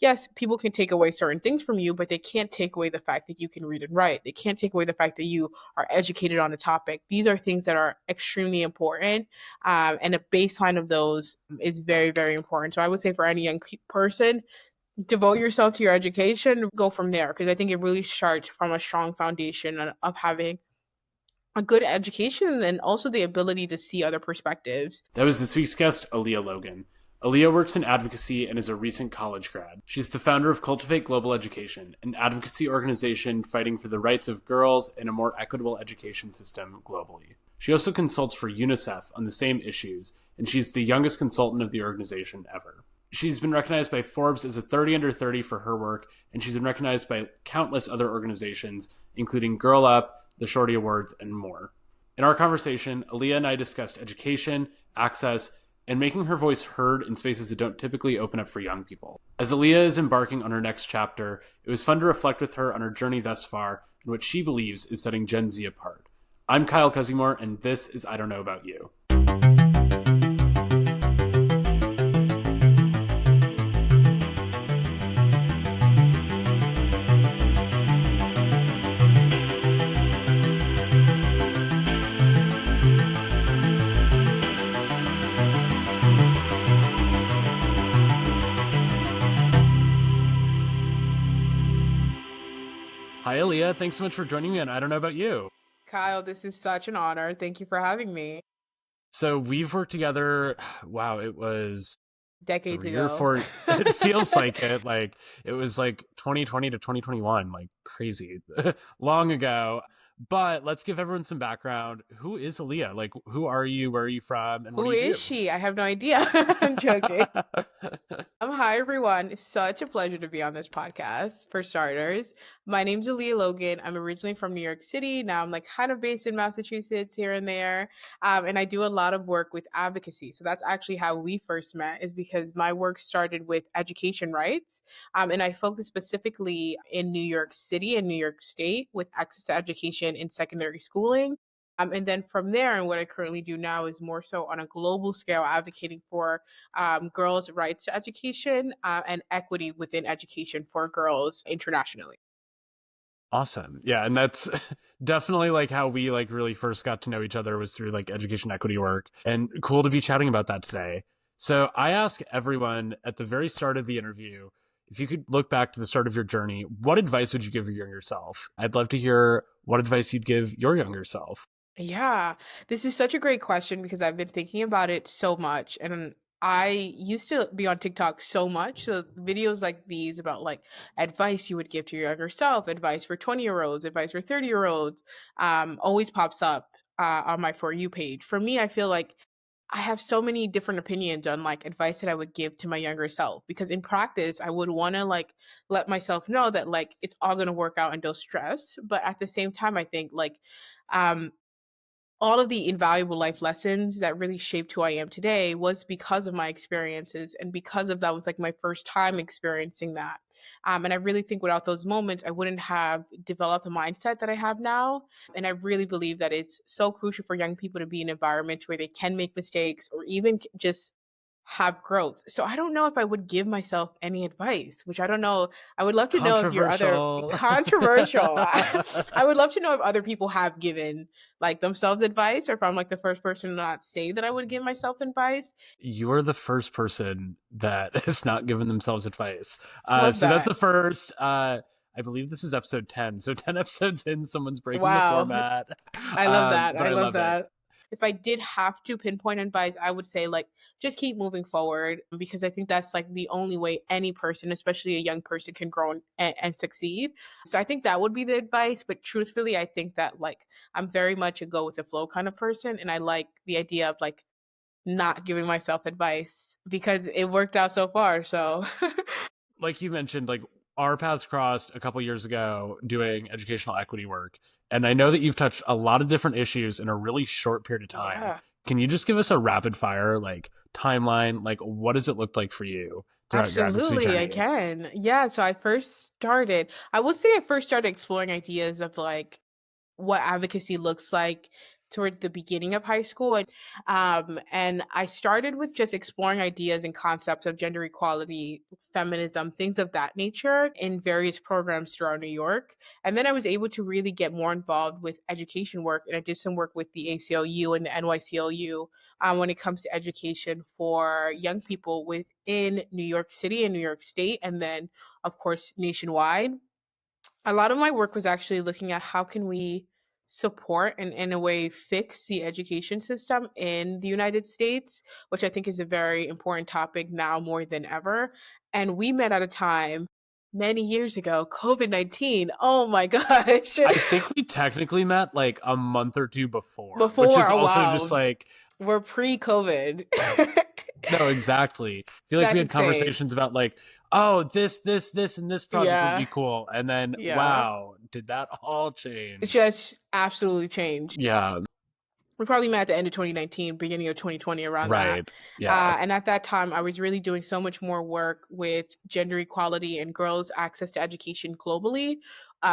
yes, people can take away certain things from you, but they can't take away the fact that you can read and write. They can't take away the fact that you are educated on a topic. These are things that are extremely important. And a baseline of those is very, very important. So I would say for any young person, devote yourself to your education, go from there, because I think it really starts from a strong foundation of having a good education and also the ability to see other perspectives. That was this week's guest, Alliyah Logan. Alliyah works in advocacy and is a recent college grad. She's the founder of Cultivate Global Education, an advocacy organization fighting for the rights of girls and a more equitable education system globally. She also consults for UNICEF on the same issues, and she's the youngest consultant of the organization ever. She's been recognized by Forbes as a 30 under 30 for her work, and she's been recognized by countless other organizations, including Girl Up, the Shorty Awards, and more. In our conversation, Alliyah and I discussed education, access, and making her voice heard in spaces that don't typically open up for young people. As Alliyah is embarking on her next chapter, it was fun to reflect with her on her journey thus far and what she believes is setting Gen Z apart. I'm Kyle Cusimore, and this is I Don't Know About You. Hi, Alliyah. Thanks so much for joining me on I Don't Know About You. Kyle, this is such an honor. Thank you for having me. So we've worked together, wow, it was Decades 3 or ago. 4, it feels like it, like it was like 2020 to 2021, like crazy, long ago. But let's give everyone some background. Who is Alliyah? Like, who are you? Where are you from? And what Who do you is she? I have no idea. I'm joking. Hi, everyone. It's such a pleasure to be on this podcast, for starters. My name's Alliyah Logan. I'm originally from New York City. Now I'm like kind of based in Massachusetts here and there. And I do a lot of work with advocacy. So that's actually how we first met, is because my work started with education rights. And I focus specifically in New York City and New York State with access to education in secondary schooling. And then from there, and what I currently do now is more so on a global scale, advocating for girls' rights to education and equity within education for girls internationally. Awesome. Yeah, and that's definitely like how we like really first got to know each other, was through like education equity work. And cool to be chatting about that today. So I ask everyone at the very start of the interview, if you could look back to the start of your journey, what advice would you give your younger self? I'd love to hear what advice you'd give your younger self. Yeah, this is such a great question because I've been thinking about it so much. And I used to be on TikTok so much. So videos like these about like advice you would give to your younger self, advice for 20-year-olds, advice for 30-year-olds, always pops up on my For You page. For me, I feel like I have so many different opinions on like advice that I would give to my younger self, because in practice I would want to like let myself know that like it's all going to work out and don't stress. But at the same time, I think like um all of the invaluable life lessons that really shaped who I am today was because of my experiences, and because of that was like my first time experiencing that. And I really think without those moments, I wouldn't have developed the mindset that I have now. And I really believe that it's so crucial for young people to be in environments where they can make mistakes or even just have growth. So I don't know if I would give myself any advice, which I don't know. I would love to know if your other Controversial. controversial. I would love to know if other people have given like themselves advice, or if I'm like the first person to not say that I would give myself advice. You are the first person that has not given themselves advice. Love So that's that. a first. I believe this is episode 10. So 10 episodes in, someone's breaking the Wow. format. I love that. But I I love love it. that. If I did have to pinpoint advice, I would say like just keep moving forward, because I think that's like the only way any person, especially a young person, can grow and succeed. So I think that would be the advice. But truthfully, I think that like I'm very much a go with the flow kind of person, and I like the idea of like not giving myself advice because it worked out so far. So Like you mentioned, like our paths crossed a couple years ago doing educational equity work. And I know that you've touched a lot of different issues in a really short period of time. yeah. Can you just give us a rapid fire like timeline? Like what does it look like for you throughout your advocacy Absolutely, I journey? can. Yeah, so I will say I first started exploring ideas of like what advocacy looks like towards the beginning of high school, and I started with just exploring ideas and concepts of gender equality, feminism, things of that nature in various programs throughout New York. And then I was able to really get more involved with education work, and I did some work with the ACLU and the NYCLU when it comes to education for young people within New York City and New York State, and then of course nationwide. A lot of my work was actually looking at how can we support and in a way fix the education system in the United States, which I think is a very important topic now more than ever. And we met at a time many years ago, COVID-19. Oh my gosh. I think we technically met like a month or two before, which Before, is oh also just wow, like, we're pre-COVID. no, exactly. I feel like we That's had insane. conversations about like, oh, this, and this project would Yeah. be cool. And then, Yeah. wow, did that all It change? just absolutely changed. Yeah, We probably met at the end of 2019, beginning of 2020, around that. right. Yeah. And at that time, I was really doing so much more work with gender equality and girls' access to education globally,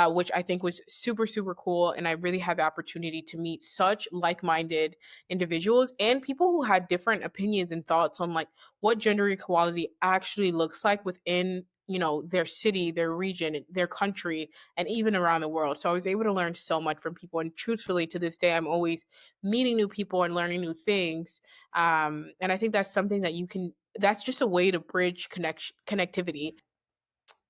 which I think was super, super cool. And I really had the opportunity to meet such like minded individuals and people who had different opinions and thoughts on like what gender equality actually looks like within their city, their region, their country, and even around the world. So I was able to learn so much from people, and truthfully to this day I'm always meeting new people and learning new things. And I think that's something that you can, that's just a way to bridge connectivity.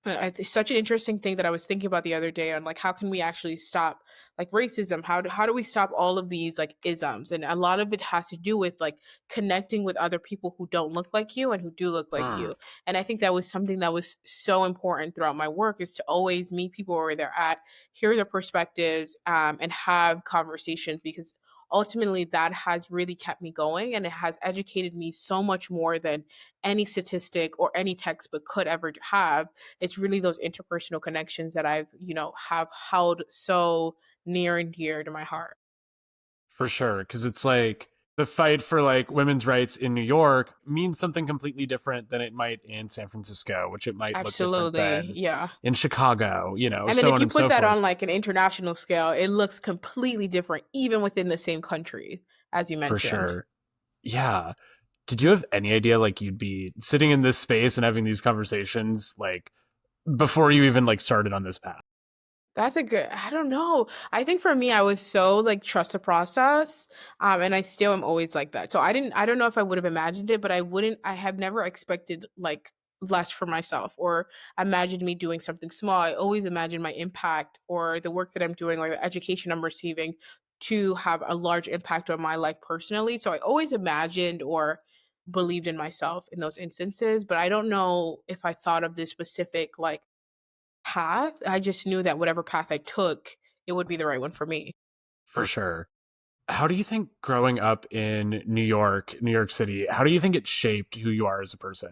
It's such an interesting thing that I was thinking about the other day on like how can we actually stop like racism? How do we stop all of these like isms? And a lot of it has to do with like connecting with other people who don't look like you and who do look like Hmm. you. And I think that was something that was so important throughout my work, is to always meet people where they're at, hear their perspectives, and have conversations, because ultimately that has really kept me going, and it has educated me so much more than any statistic or any textbook could ever have. It's really those interpersonal connections that I've, have held so near and dear to my heart. For sure. Cause it's like the fight for like women's rights in New York means something completely different than it might in San Francisco, which it might look different Absolutely. than Yeah. in Chicago, And then so if on you and put so that on forth. like an international scale, it looks completely different, even within the same country, as you For mentioned. sure. Yeah. Did you have any idea like you'd be sitting in this space and having these conversations like before you even like started on this path? That's a good, I don't know. I think for me, I was so like trust the process. And I still am always like that. So I don't know if I would have imagined it, but I have never expected like less for myself or imagined me doing something small. I always imagine my impact or the work that I'm doing or the education I'm receiving to have a large impact on my life personally. So I always imagined or believed in myself in those instances, but I don't know if I thought of this specific like path. I just knew that whatever path I took, it would be the right one for me. For sure. How do you think growing up in New York, New York City, how do you think it shaped who you are as a person?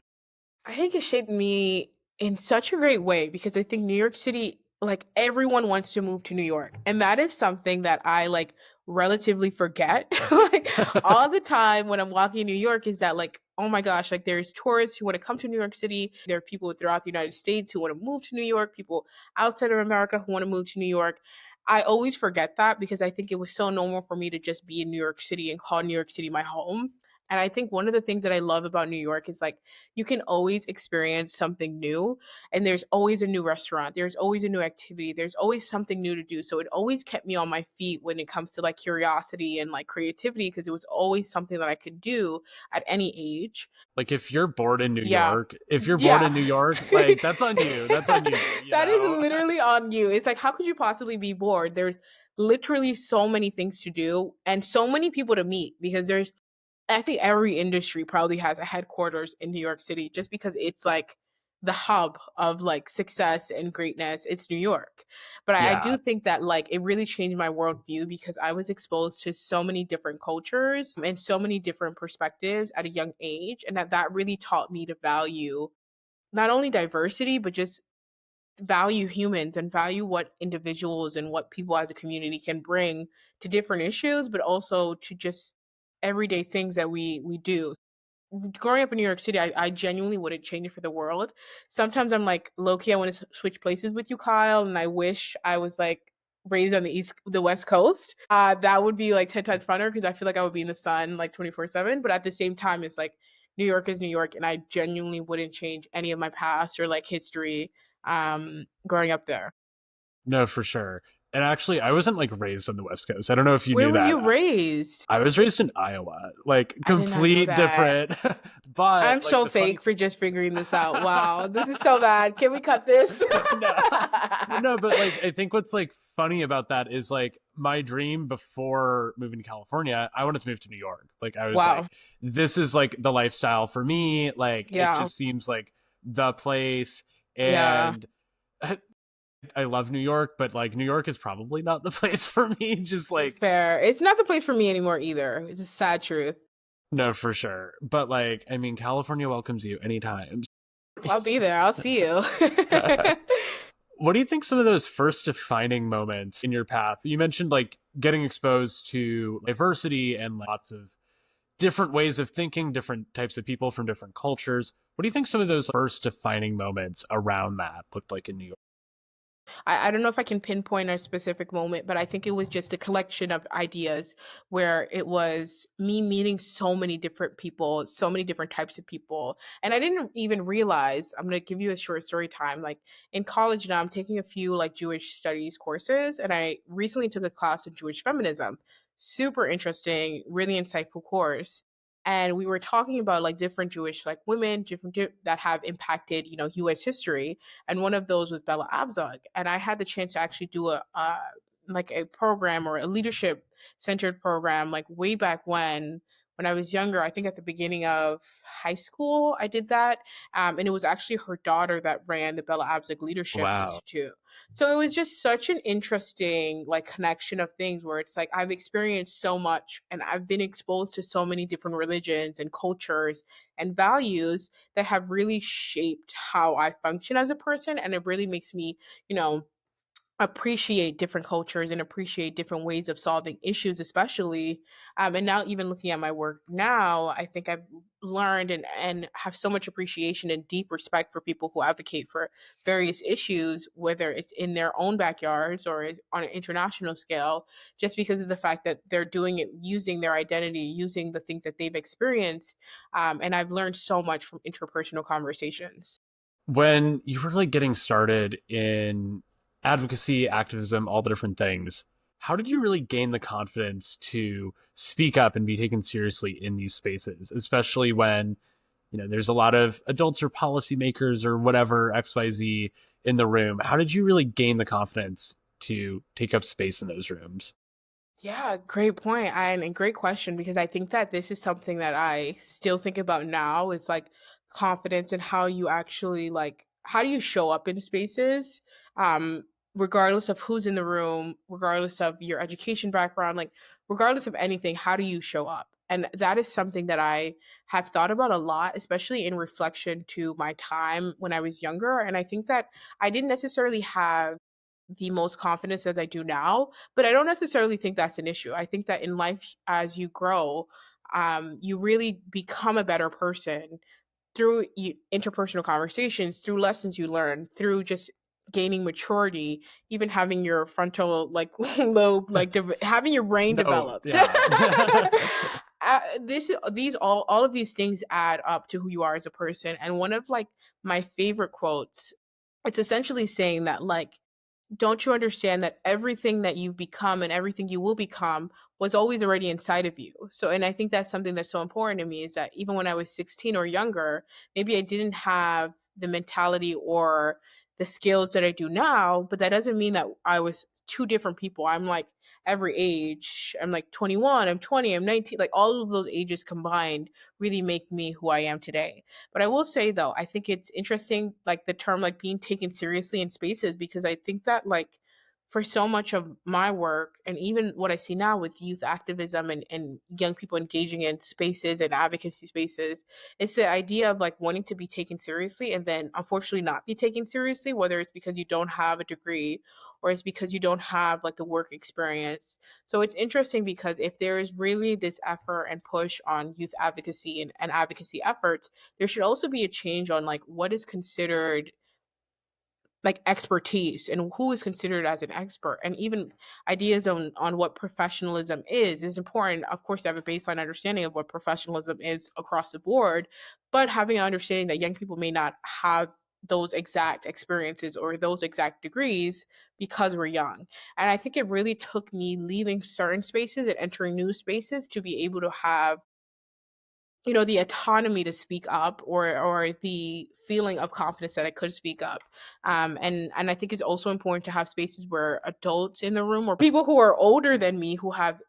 I think it shaped me in such a great way, because I think New York City, like everyone wants to move to New York. And that is something that I like relatively forget like all the time when I'm walking in New York, is that like, oh my gosh, like there's tourists who want to come to New York City. There are people throughout the United States who want to move to New York, people outside of America who want to move to New York. I always forget that because I think it was so normal for me to just be in New York City and call New York City my home. And I think one of the things that I love about New York is like you can always experience something new, and there's always a new restaurant, there's always a new activity, there's always something new to do. So it always kept me on my feet when it comes to like curiosity and like creativity, because it was always something that I could do at any age. Like if you're bored in New Yeah. York, if you're bored Yeah. in New York, like that's on you. That's on you, you That is know? literally on you. It's like how could you possibly be bored? There's literally so many things to do and so many people to meet, because there's, I think every industry probably has a headquarters in New York City, just because it's like the hub of like success and greatness. It's New York. But I Yeah, do think that like it really changed my worldview, because I was exposed to so many different cultures and so many different perspectives at a young age. And that really taught me to value not only diversity, but just value humans and value what individuals and what people as a community can bring to different issues, but also to just everyday things that we do. Growing up in New York City, I genuinely wouldn't change it for the world. Sometimes I'm like, low key, I want to switch places with you, Kyle, and I wish I was like raised on the West Coast, that would be like 10 times funner because I feel like I would be in the sun like 24/7. But at the same time, it's like New York is New York, and I genuinely wouldn't change any of my past or like history growing up there. No, for sure. And actually, I wasn't like raised on the West Coast. I don't know if you Where knew were that. you raised? I was raised in Iowa, like I did not know complete that. different. But I'm like so the funny fake for just figuring this out. Wow, this is so bad. Can we cut this? no. No, but like I think what's like funny about that is like my dream before moving to California, I wanted to move to New York. Like I was Wow. like, this is like the lifestyle for me. Like it Yeah. just seems like the place. Yeah. And I love New York, but like New York is probably not the place for me. Just like Fair. It's not the place for me anymore either. It's a sad truth. no, for sure. But like, I mean, California welcomes you anytime. I'll be there. I'll see you. What do you think some of those first defining moments in your path? You mentioned like getting exposed to diversity and like, lots of different ways of thinking, different types of people from different cultures. What do you think some of those first defining moments around that looked like in New York? I don't know if I can pinpoint a specific moment, but I think it was just a collection of ideas where it was me meeting so many different people, so many different types of people. And I didn't even realize, I'm going to give you a short story time. Like in college now, I'm taking a few like Jewish studies courses, and I recently took a class in Jewish feminism. Super interesting, really insightful course. And we were talking about like different Jewish like women, that have impacted, US history, and one of those was Bella Abzug. And I had the chance to actually do a like a program or a leadership centered program like way back when I was younger. I think at the beginning of high school, I did that, and it was actually her daughter that ran the Bella Abzug Leadership Wow. Institute. So it was just such an interesting like connection of things where it's like I've experienced so much and I've been exposed to so many different religions and cultures and values that have really shaped how I function as a person. And it really makes me, you know, appreciate different cultures and appreciate different ways of solving issues, especially. And now, even looking at my work now, I think I've learned and have so much appreciation and deep respect for people who advocate for various issues, whether it's in their own backyards or on an international scale, just because of the fact that they're doing it using their identity, using the things that they've experienced. And I've learned so much from interpersonal conversations. When you were like getting started in advocacy, activism, all the different things, how did you really gain the confidence to speak up and be taken seriously in these spaces, especially when, there's a lot of adults or policymakers or whatever, XYZ in the room? How did you really gain the confidence to take up space in those rooms? Yeah, great point. And a great question because I think that this is something that I still think about now is like confidence and how you actually like how do you show up in spaces um regardless of who's in the room, regardless of your education background, like regardless of anything, how do you show up? And that is something that I have thought about a lot, especially in reflection to my time when I was younger. And I think that I didn't necessarily have the most confidence as I do now, but I don't necessarily think that's an issue. I think that in life, as you grow, you really become a better person through interpersonal conversations, through lessons you learn, through just gaining maturity, even having your frontal like lobe, like having your brain No, developed. yeah. These all of these things add up to who you are as a person. And one of like my favorite quotes, it's essentially saying that like don't you understand that everything that you've become and everything you will become was always already inside of you? So, and I think that's something that's so important to me is that even when I was 16 or younger, maybe I didn't have the mentality or the skills that I do now, but that doesn't mean that I was two different people. I'm like every age. I'm like 21, I'm 20, I'm 19. Like all of those ages combined really make me who I am today. But I will say though, I think it's interesting, like the term like being taken seriously in spaces, because I think that like for so much of my work and even what I see now with youth activism and young people engaging in spaces and advocacy spaces, it's the idea of like wanting to be taken seriously and then unfortunately not be taken seriously, whether it's because you don't have a degree or it's because you don't have like the work experience. So it's interesting because if there is really this effort and push on youth advocacy and advocacy efforts, there should also be a change on like what is considered like expertise and who is considered as an expert, and even ideas on what professionalism is important, of course, to have a baseline understanding of what professionalism is across the board, but having an understanding that young people may not have those exact experiences or those exact degrees because we're young. And I think it really took me leaving certain spaces and entering new spaces to be able to have, the autonomy to speak up, or the feeling of confidence that I could speak up. And I think it's also important to have spaces where adults in the room, or people who are older than me, who have,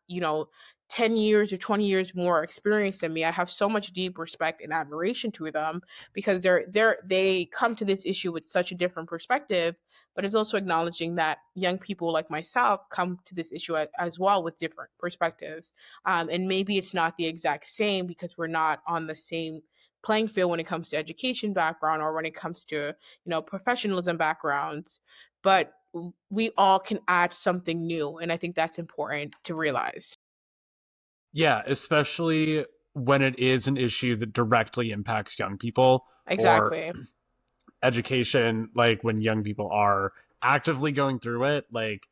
10 years or 20 years more experience than me. I have so much deep respect and admiration to them, because they come to this issue with such a different perspective. But it's also acknowledging that young people like myself come to this issue as well with different perspectives. And maybe it's not the exact same because we're not on the same playing field when it comes to education background, or when it comes to, professionalism backgrounds. But we all can add something new, and I think that's important to realize. Yeah, especially when it is an issue that directly impacts young people or Exactly. education, like when young people are actively going through it. Like,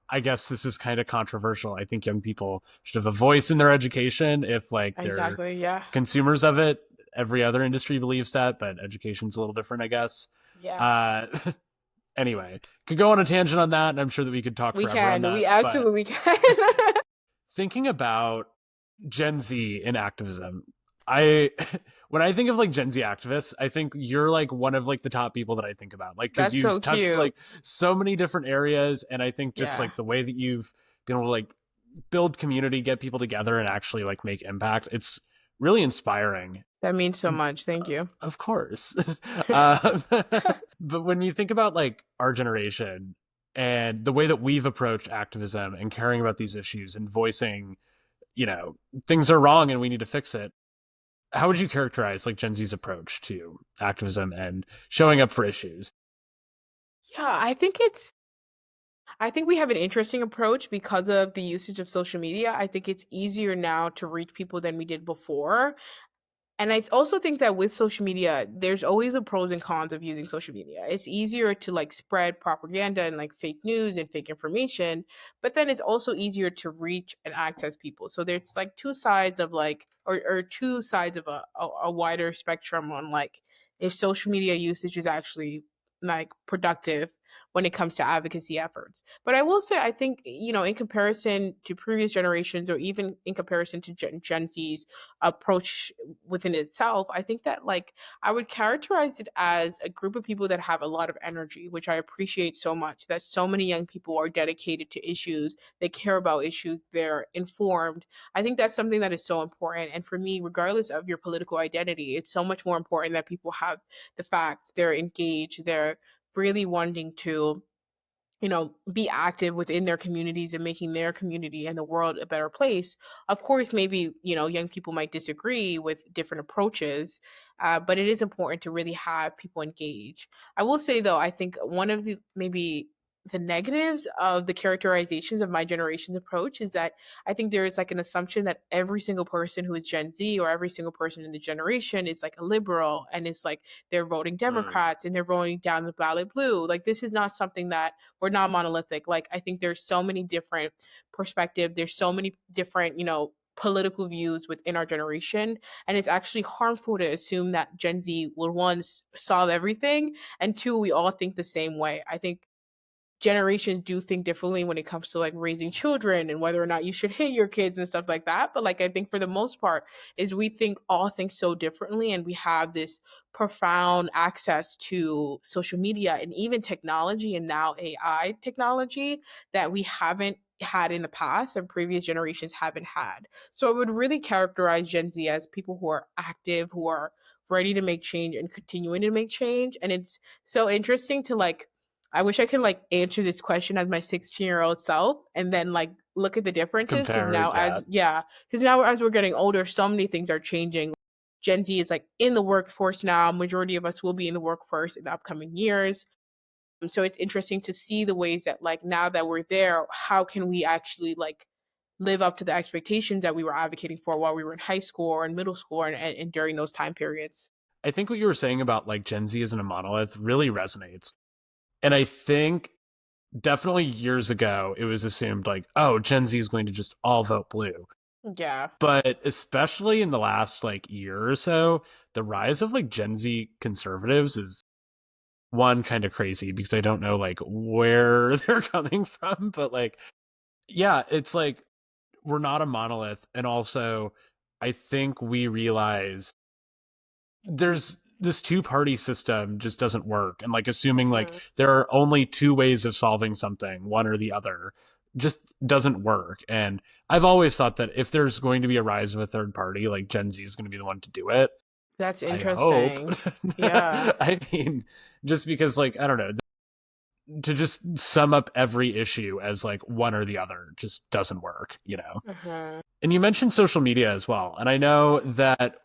I guess this is kind of controversial. I think young people should have a voice in their education if like they're Exactly. Yeah. consumers of it. Every other industry believes that, but education's a little different, I guess. Yeah. Uh, anyway, could go on a tangent on that, and I'm sure that we could talk We forever on can. that. We But absolutely can. thinking about Gen Z in activism, I when I think of like Gen Z activists, I think you're like one of like the top people that I think about. Like cuz That's you've so touched cute. like so many different areas, and I think just Yeah. like the way that you've been able to like build community, get people together and actually like make impact. It's really inspiring. That means so much. Thank you. Of course. um, but when you think about like our generation and the way that we've approached activism and caring about these issues and voicing, you know, things are wrong and we need to fix it, how would you characterize like Gen Z's approach to activism and showing up for issues? Yeah, I think we have an interesting approach because of the usage of social media. I think it's easier now to reach people than we did before. And also think that with social media, there's always the pros and cons of using social media. It's easier to like spread propaganda and like fake news and fake information, but then it's also easier to reach and access people. So there's like two sides of like, or two sides of a wider spectrum on like if social media usage is actually like productive when it comes to advocacy efforts. But I will say, I think, in comparison to previous generations, or even in comparison to Gen Z's approach within itself, I think that like I would characterize it as a group of people that have a lot of energy, which I appreciate so much. That so many young people are dedicated to issues, they care about issues, they're informed. I think that's something that is so important. And for me, regardless of your political identity, it's so much more important that people have the facts, they're engaged, they're really wanting to, be active within their communities and making their community and the world a better place. Of course, maybe, young people might disagree with different approaches, but it is important to really have people engage. I will say, though, I think one of the maybe the negatives of the characterizations of my generation's approach is that I think there is like an assumption that every single person who is Gen Z, or every single person in the generation, is like a liberal, and it's like they're voting Mm. Democrats and they're voting down the ballot blue. Like, this is not something that we're not monolithic. Like, I think there's so many different perspectives. There's so many different, political views within our generation. And it's actually harmful to assume that Gen Z will, one, solve everything, and two, we all think the same way. I think generations do think differently when it comes to like raising children and whether or not you should hit your kids and stuff like that. But like I think for the most part is we think all things so differently, and we have this profound access to social media and even technology, and now AI technology, that we haven't had in the past and previous generations haven't had. So I would really characterize Gen Z as people who are active, who are ready to make change and continuing to make change. And it's so interesting to like, I wish I could like answer this question as my 16-year-old self and then like look at the differences, because Compare, now yeah. as we're getting older, so many things are changing. Gen Z is like in the workforce now. Majority of us will be in the workforce in the upcoming years. So it's interesting to see the ways that like now that we're there, how can we actually like live up to the expectations that we were advocating for while we were in high school or in middle school, and during those time periods. I think what you were saying about like Gen Z isn't a monolith really resonates. And I think definitely years ago, it was assumed like, oh, Gen Z is going to just all vote blue. Yeah. But especially in the last like year or so, the rise of like Gen Z conservatives is one kind of crazy because I don't know like where they're coming from, but like yeah, it's like we're not a monolith, and also I think we realize there's this two-party system just doesn't work, and like assuming like Hmm. there are only two ways of solving something, one or the other, just doesn't work. And I've always thought that if there's going to be a rise of a third party, like Gen Z is going to be the one to do it. That's I hope. interesting. Yeah. I mean, just because like I don't know, to just sum up every issue as like one or the other just doesn't work, you know. Hmm. And you mentioned social media as well, and I know that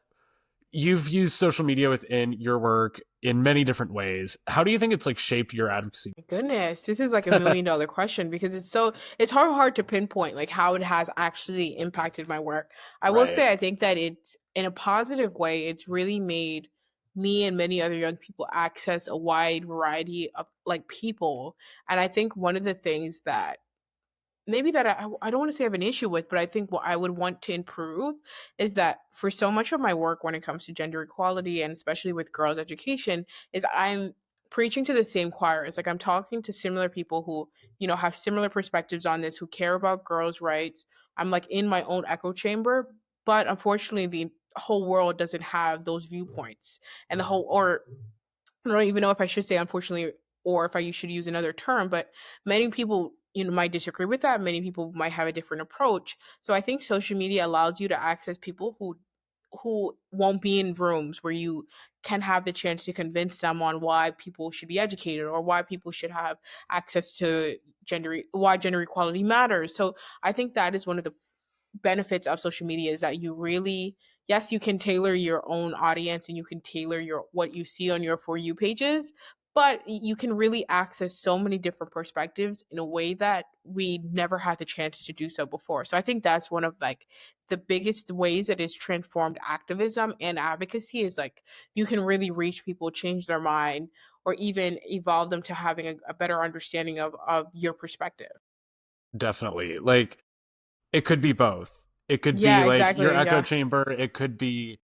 you've used social media within your work in many different ways. How do you think it's like shaped your advocacy? My goodness, this is like $1 million question because it's hard to pinpoint like how it has actually impacted my work. I will Right. say I think that it's in a positive way, it's really made me and many other young people access a wide variety of like people. And I think one of the things that maybe that I don't want to say I have an issue with, but I think what I would want to improve is that for so much of my work when it comes to gender equality and especially with girls' education, is I'm preaching to the same choir. It's like I'm talking to similar people who, have similar perspectives on this, who care about girls' rights. I'm like in my own echo chamber, but unfortunately, the whole world doesn't have those viewpoints, and the whole or I don't even know if I should say unfortunately or if I should use another term, but many people, might disagree with that. Many people might have a different approach. So I think social media allows you to access people who won't be in rooms where you can have the chance to convince them on why people should be educated or why people should have access to why gender equality matters. So I think that is one of the benefits of social media is that you really, yes, you can tailor your own audience and you can tailor your what you see on your for you pages, but you can really access so many different perspectives in a way that we never had the chance to do so before. So I think that's one of like the biggest ways that it's transformed activism and advocacy is like you can really reach people, change their mind, or even evolve them to having a better understanding of your perspective. Definitely. Like it could be both. It could be Yeah, like your exactly. echo Yeah, chamber. It could be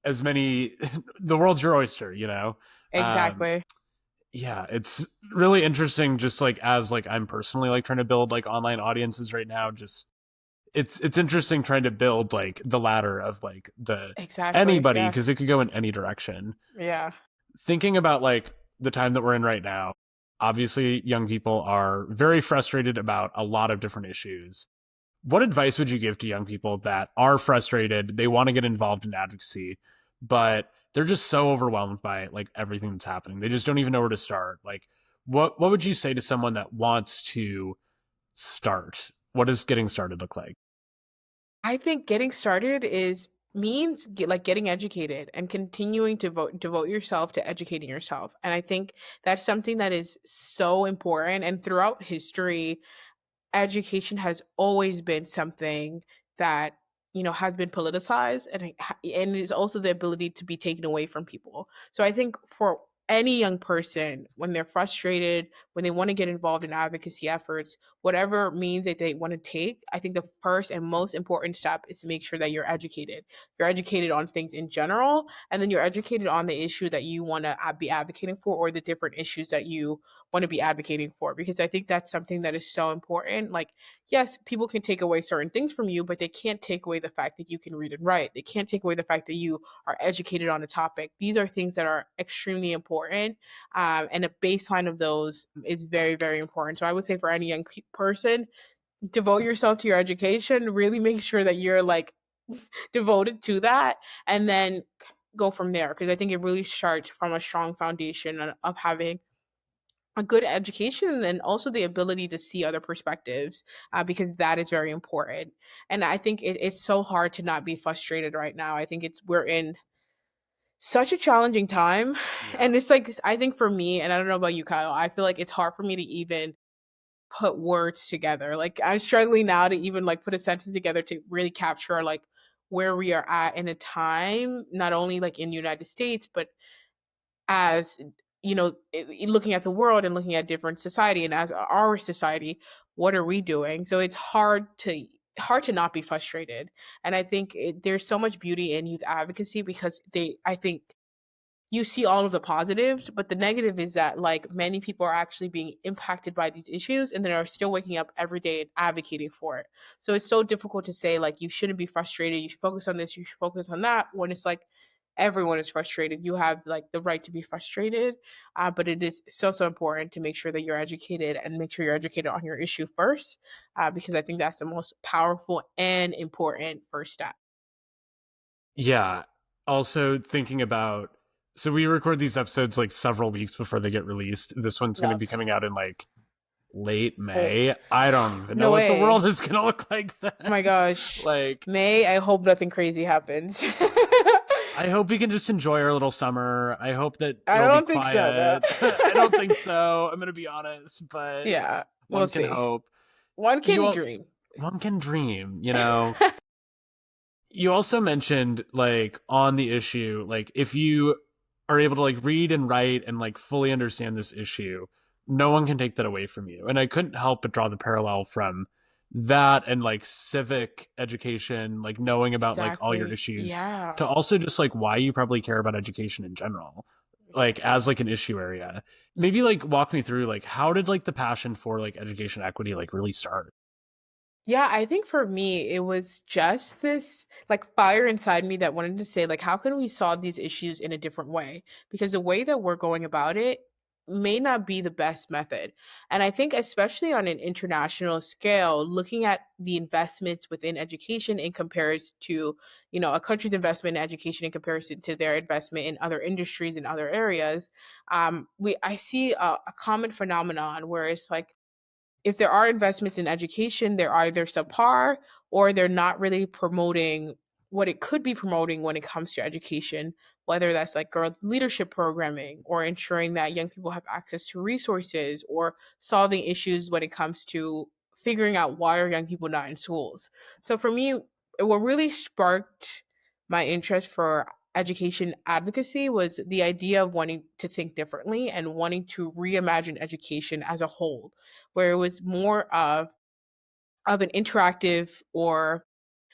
as many. The world's your oyster, you know. Um, exactly. yeah, it's really interesting. Just like as like I'm personally like trying to build like online audiences right now. Just it's interesting trying to build like the ladder of like the Exactly. anybody Yeah. because it could go in any direction. Yeah. Thinking about like the time that we're in right now, obviously young people are very frustrated about a lot of different issues. What advice would you give to young people that are frustrated, they want to get involved in advocacy, but they're just so overwhelmed by like everything that's happening, they just don't even know where to start? Like what would you say to someone that wants to start? What does getting started look like? I think getting started is means like getting educated and continuing to devote yourself to educating yourself. And I think that's something that is so important and throughout history education has always been something that has been politicized and is also the ability to be taken away from people. So I think for any young person when they're frustrated, when they want to get involved in advocacy efforts, whatever means that they want to take, I think the first and most important step is to make sure that you're educated on things in general, and then you're educated on the issue that you want to be advocating for or the different issues that you want to be advocating for, because I think that's something that is so important. Like, yes, people can take away certain things from you, but they can't take away the fact that you can read and write. They can't take away the fact that you are educated on a topic. These are things that are extremely important. And a baseline of those is very, very important. So I would say for any young person, devote yourself to your education, really make sure that you're like devoted to that, and then go from there. Because I think it really starts from a strong foundation of having a good education and also the ability to see other perspectives, because that is very important. And I think it's so hard to not be frustrated right now. I think we're in such a challenging time. Yeah. And it's like I think for me, and I don't know about you, Kyle, I feel like it's hard for me to even put words together. Like I'm struggling now to even like put a sentence together to really capture like where we are at in a time, not only like in the United States, but as looking at the world and looking at different society, and as our society, what are we doing? So it's hard to not be frustrated. And I think there's so much beauty in youth advocacy because I think you see all of the positives, but the negative is that like many people are actually being impacted by these issues and they are still waking up every day and advocating for it. So it's so difficult to say like you shouldn't be frustrated, you should focus on this, you should focus on that, when it's like everyone is frustrated. You have like the right to be frustrated, but it is so important to make sure that you're educated and make sure you're educated on your issue first, because I think that's the most powerful and important first step. Yeah. Also thinking about, so we record these episodes like several weeks before they get released. This one's going to be Love. coming out in like late Oh, May. I don't even know no what the way. world is going to look like Oh then. my gosh. Like, May, I hope nothing crazy happens. I hope we can just enjoy our little summer. I hope that I it'll be don't think so, though. quiet. I don't think so. I'm going to be honest, but Yeah, we'll one can see. hope. One You can all, dream. one can dream, you know. You also mentioned like on the issue, like if you are able to like read and write and like fully understand this issue, no one can take that away from you. And I couldn't help but draw the parallel from that and like civic education, like knowing about like all your Exactly. issues, Yeah. to also just like why you probably care about education in general, like as like an issue area. Maybe like walk me through like how did like the passion for like education equity like really start? Yeah, I think for me, it was just this like fire inside me that wanted to say, like, how can we solve these issues in a different way? Because the way that we're going about it may not be the best method. And I think, especially on an international scale, looking at the investments within education in comparison to, a country's investment in education in comparison to their investment in other industries and other areas, I see a common phenomenon where it's like, if there are investments in education, they're either subpar or they're not really promoting what it could be promoting when it comes to education, whether that's like girls' leadership programming or ensuring that young people have access to resources or solving issues when it comes to figuring out why are young people not in schools. So for me, what really sparked my interest for education advocacy was the idea of wanting to think differently and wanting to reimagine education as a whole, where it was more of an interactive, or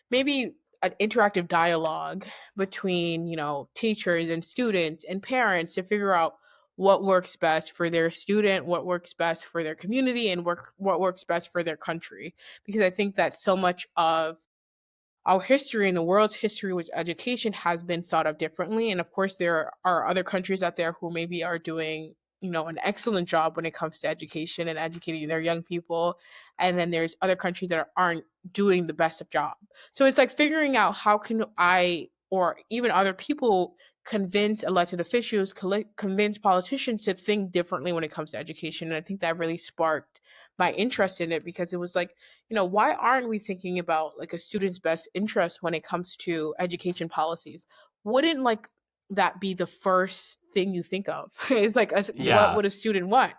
maybe an interactive dialogue between teachers and students and parents to figure out what works best for their student, what works best for their community, and what works best for their country. Because I think that so much of our history and the world's history with education has been thought of differently. And of course, there are other countries out there who maybe are doing, an excellent job when it comes to education and educating their young people. And then there's other countries that aren't doing the best of job. So it's like figuring out how can I or even other people convince elected officials, convince politicians to think differently when it comes to education. And I think that really sparked my interest in it because it was like, why aren't we thinking about like a student's best interest when it comes to education policies? Wouldn't like that be the first thing you think of? It's like, what Yeah. would a student want?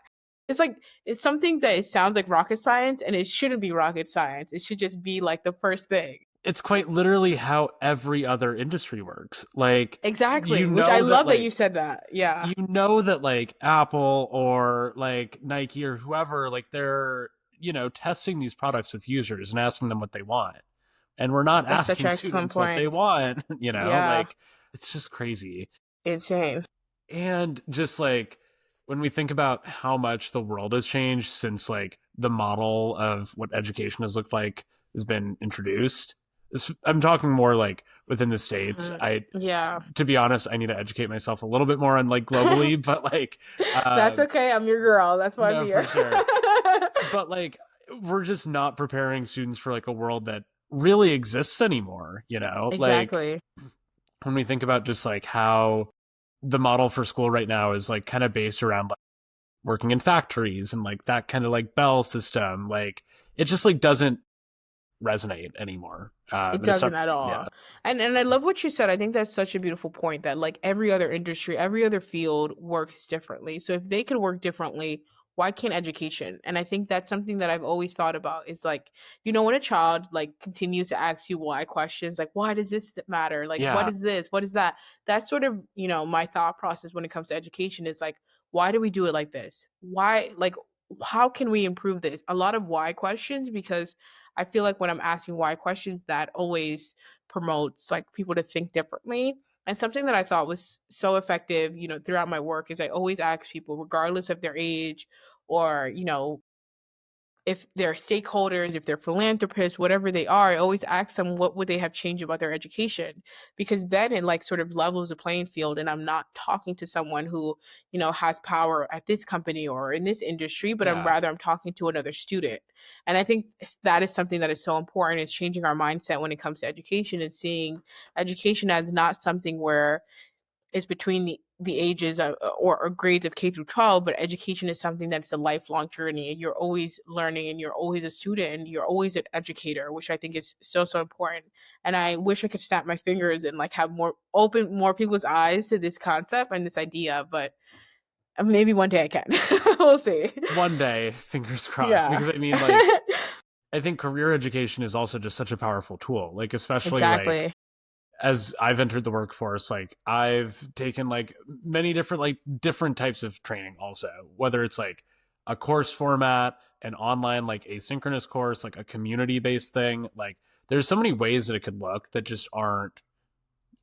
It's like, it's some things that it sounds like rocket science and it shouldn't be rocket science. It should just be like the first thing. It's quite literally how every other industry works. Like, you Exactly. Which I know that love that you like said that. Yeah. you know that like Apple or like Nike or whoever, like they're, testing these products with users and asking them what they want. And we're not That's such asking an excellent students what they point. want, Yeah. like it's just crazy. Insane. And just like when we think about how much the world has changed since like the model of what education has looked like has been introduced. I'm talking more like within the states. Mhm. I, Yeah. to be honest, I need to educate myself a little bit more on like globally, but like, That's okay. I'm your girl. That's why I'm no, here. for sure. But like, we're just not preparing students for like a world that really exists anymore. Like Exactly. when we think about just like how the model for school right now is like kind of based around like working in factories and like that kind of like bell system, like it just like doesn't resonate anymore. It And it's not, doesn't at yeah, all. And I love what you said. I think that's such a beautiful point that like every other industry, every other field works differently. So if they could work differently, why can't education? And I think that's something that I've always thought about is like, when a child like continues to ask you why questions, like why does this matter? Like what yeah, is this? What is that? That's sort of, my thought process when it comes to education is like, why do we do it like this? Why, like, how can we improve this? A lot of why questions, because I feel like when I'm asking why questions, that always promotes like people to think differently. And something that I thought was so effective, throughout my work is I always ask people, regardless of their age or, if they're stakeholders, if they're philanthropists, whatever they are, I always ask them what would they have changed about their education, because then it like sort of levels the playing field, and I'm not talking to someone who has power at this company or in this industry, but Yeah. I'm talking to another student. And I think that is something that is so important, is changing our mindset when it comes to education and seeing education as not something where is between the ages of, or grades of K through 12, but education is something that's a lifelong journey, and you're always learning, and you're always a student, and you're always an educator, which I think is so, so important. And I wish I could snap my fingers and like have more people's eyes to this concept and this idea, but maybe one day I can. We'll see. One day, fingers crossed. Yeah. Because I mean, like, I think career education is also just such a powerful tool. Like, especially like Exactly. as I've entered the workforce, like I've taken like many different types of training also, whether it's like a course format, an online like asynchronous course, like a community based thing. Like there's so many ways that it could look that just aren't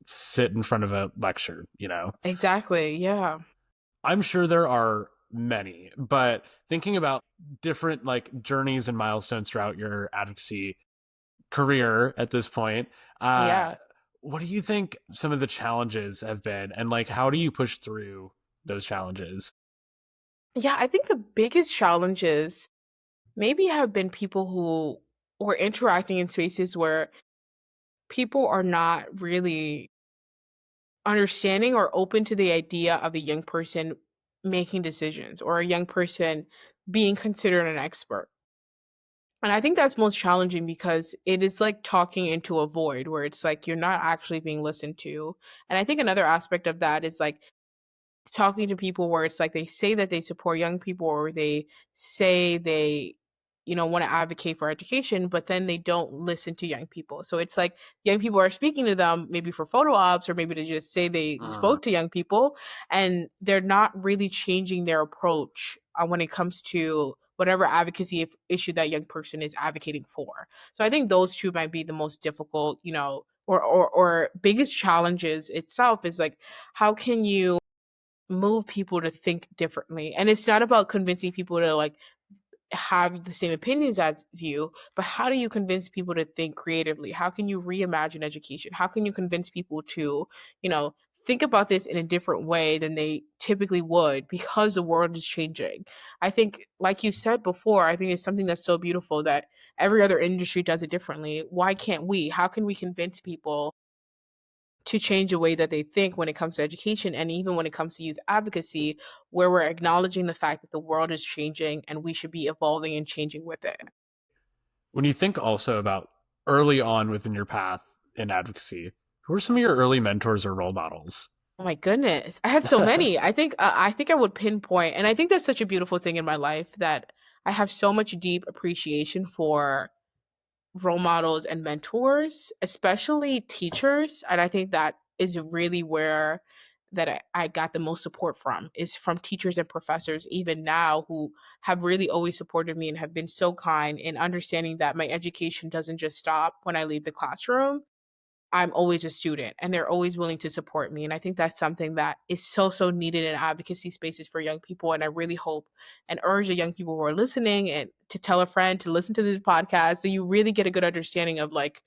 sit in front of a lecture. Exactly. Yeah. I'm sure there are many, but thinking about different like journeys and milestones throughout your advocacy career at this point, uh, Yeah. what do you think some of the challenges have been, and like how do you push through those challenges? Yeah. I think the biggest challenges maybe have been people who were interacting in spaces where people are not really understanding or open to the idea of a young person making decisions or a young person being considered an expert. And I think that's most challenging because it is like talking into a void where it's like you're not actually being listened to. And I think another aspect of that is like talking to people where it's like they say that they support young people, or they say they want to advocate for education, but then they don't listen to young people. So it's like young people are speaking to them maybe for photo ops, or maybe to just say they Mm. spoke to young people, and they're not really changing their approach when it comes to whatever advocacy issue that young person is advocating for. So I think those two might be the most difficult, or biggest challenges itself, is like how can you move people to think differently. And it's not about convincing people to like have the same opinions as you, but how do you convince people to think creatively? How can you reimagine education? How can you convince people to, you know, think about this in a different way than they typically would, because the world is changing? I think, like you said before, I think it's something that's so beautiful that every other industry does it differently. Why can't we? How can we convince people to change the way that they think when it comes to education, and even when it comes to youth advocacy, where we're acknowledging the fact that the world is changing and we should be evolving and changing with it? When you think also about early on within your path in advocacy, who are some of your early mentors or role models? Oh my goodness, I have so many. I think I would pinpoint, and I think that's such a beautiful thing in my life, that I have so much deep appreciation for role models and mentors, especially teachers. And I think that is really where that I got the most support from, is from teachers and professors, even now, who have really always supported me and have been so kind in understanding that my education doesn't just stop when I leave the classroom. I'm always a student, and they're always willing to support me. And I think that's something that is so, so needed in advocacy spaces for young people. And I really hope and urge the young people who are listening and to tell a friend to listen to this podcast, so you really get a good understanding of like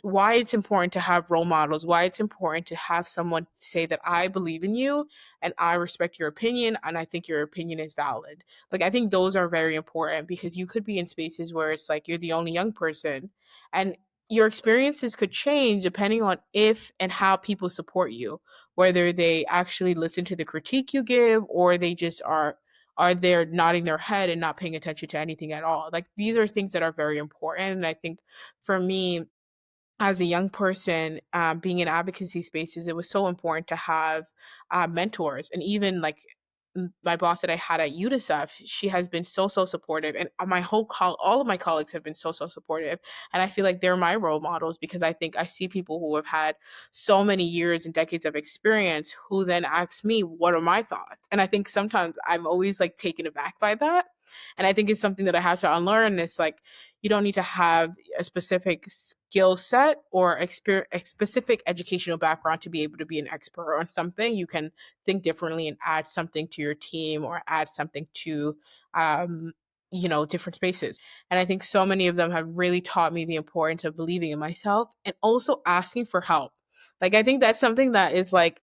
why it's important to have role models, why it's important to have someone say that I believe in you and I respect your opinion and I think your opinion is valid. Like, I think those are very important, because you could be in spaces where it's like you're the only young person, and your experiences could change depending on if and how people support you, whether they actually listen to the critique you give, or they just are there nodding their head and not paying attention to anything at all. Like, these are things that are very important. And I think for me, as a young person, being in advocacy spaces, it was so important to have mentors, and even like my boss that I had at UNICEF, she has been so supportive, and all of my colleagues have been so supportive, and I feel like they're my role models because I think I see people who have had so many years and decades of experience who then ask me, "What are my thoughts?" And I think sometimes I'm always like taken aback by that, and I think it's something that I have to unlearn. It's like you don't need to have a specific skill set or a specific educational background to be able to be an expert on something. You can think differently and add something to your team or add something to um, different spaces. And I think so many of them have really taught me the importance of believing in myself and also asking for help. Like I think that's something that is like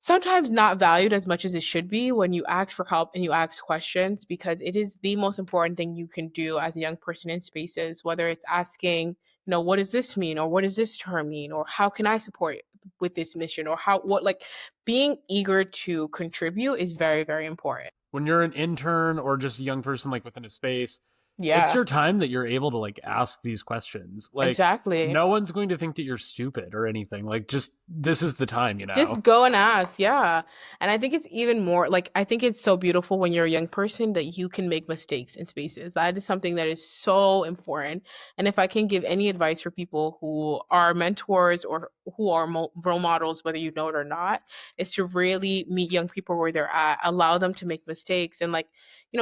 sometimes not valued as much as it should be when you ask for help and you ask questions, because it is the most important thing you can do as a young person in spaces, whether it's asking, what does this mean, or what does this term mean, or how can I support with this mission, or how what like being eager to contribute is very, very important. When you're an intern or just a young person like within a space, it's Yeah, your time that you're able to like ask these questions. Like exactly. no one's going to think that you're stupid or anything. Like just this is the time, you know. Just go and ask, yeah. And I think it's even more like I think it's so beautiful when you're a young person that you can make mistakes in spaces. That is something that is so important. And if I can give any advice for people who are mentors or who are role models, whether you know it or not, is to really meet young people where they're at, allow them to make mistakes, and like,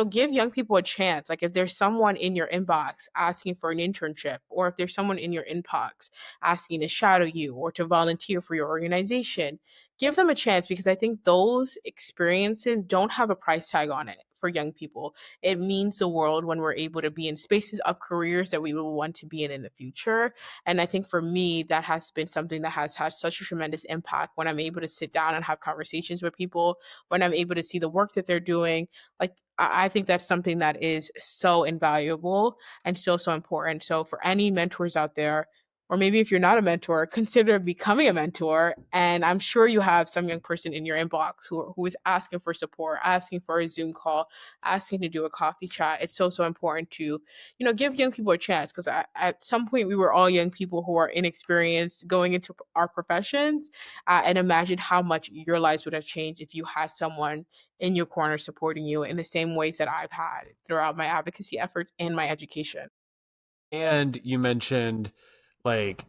give young people a chance. Like if there's someone in your inbox asking for an internship, or if there's someone in your inbox asking to shadow you or to volunteer for your organization, give them a chance, because I think those experiences don't have a price tag on it for young people. It means the world when we're able to be in spaces of careers that we will want to be in the future. And I think for me, that has been something that has had such a tremendous impact when I'm able to sit down and have conversations with people, when I'm able to see the work that they're doing. Like, I think that's something that is so invaluable and so important. So, for any mentors out there, or maybe if you're not a mentor, consider becoming a mentor. And I'm sure you have some young person in your inbox who is asking for support, asking for a Zoom call, asking to do a coffee chat. It's so important to, give young people a chance, because at some point we were all young people who are inexperienced going into our professions. And imagine how much your lives would have changed if you had someone in your corner supporting you in the same ways that I've had throughout my advocacy efforts and my education. And you mentioned like